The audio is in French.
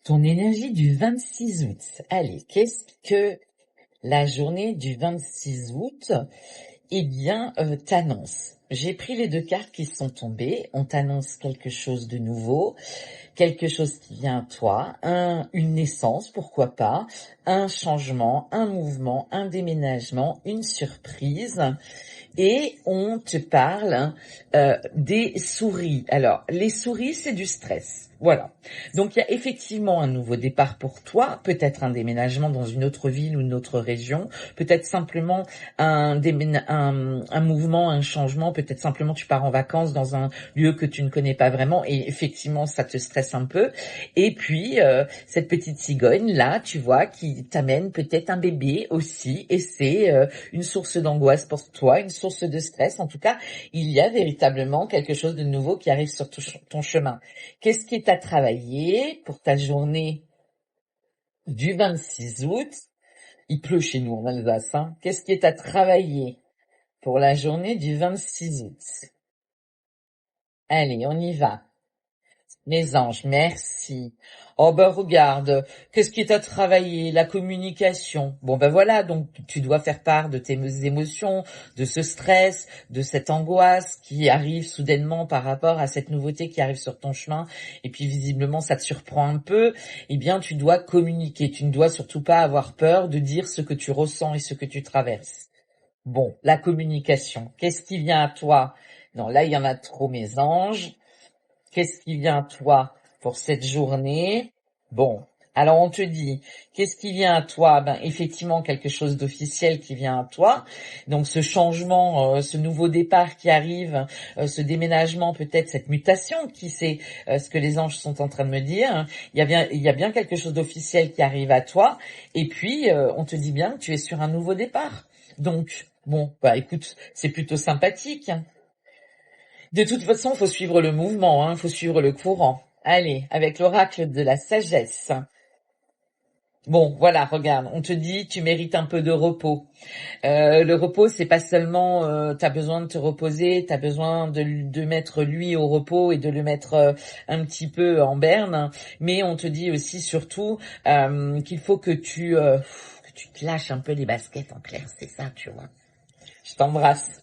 Ton énergie du 26 août. Allez, qu'est-ce que la journée du 26 août, t'annonce? J'ai pris les deux cartes qui sont tombées. On t'annonce quelque chose de nouveau, quelque chose qui vient à toi, une naissance, pourquoi pas, un changement, un mouvement, un déménagement, une surprise. Et on te parle des souris. Alors, les souris, c'est du stress. Voilà. Donc, il y a effectivement un nouveau départ pour toi, peut-être un déménagement dans une autre ville ou une autre région, peut-être simplement un mouvement, un changement, peut-être simplement tu pars en vacances dans un lieu que tu ne connais pas vraiment et effectivement, ça te stresse un peu. Et puis, cette petite cigogne, là, tu vois, qui t'amène peut-être un bébé aussi et c'est une source d'angoisse pour toi, une source de stress. En tout cas, il y a véritablement quelque chose de nouveau qui arrive sur ton chemin. Qu'est-ce qui est à travailler pour ta journée du 26 août? Il pleut chez nous en Alsace, hein. Qu'est-ce qui est à travailler pour la journée du 26 août? Allez, on y va. Les anges, merci. Oh ben regarde, qu'est-ce qui t'a travaillé? La communication. Bon ben voilà, donc tu dois faire part de tes émotions, de ce stress, de cette angoisse qui arrive soudainement par rapport à cette nouveauté qui arrive sur ton chemin. Et puis visiblement ça te surprend un peu. Eh bien tu dois communiquer. Tu ne dois surtout pas avoir peur de dire ce que tu ressens et ce que tu traverses. Bon, la communication. Qu'est-ce qui vient à toi? Non, là il y en a trop mes anges. Qu'est-ce qui vient à toi pour cette journée? Bon, alors on te dit, qu'est-ce qui vient à toi? Ben effectivement quelque chose d'officiel qui vient à toi. Donc ce changement, ce nouveau départ qui arrive, ce déménagement, peut-être cette mutation, qui sait ce que les anges sont en train de me dire. Il y a bien quelque chose d'officiel qui arrive à toi. Et puis on te dit bien que tu es sur un nouveau départ. Donc bon, bah écoute, c'est plutôt sympathique. De toute façon, faut suivre le mouvement, hein, faut suivre le courant. Allez, avec l'oracle de la sagesse. Bon, voilà, regarde, on te dit, tu mérites un peu de repos. Le repos, c'est pas seulement, t'as besoin de te reposer, t'as besoin de mettre lui au repos et de le mettre un petit peu en berne, mais on te dit aussi, surtout, qu'il faut que tu te lâches un peu les baskets en clair, c'est ça, tu vois. Je t'embrasse.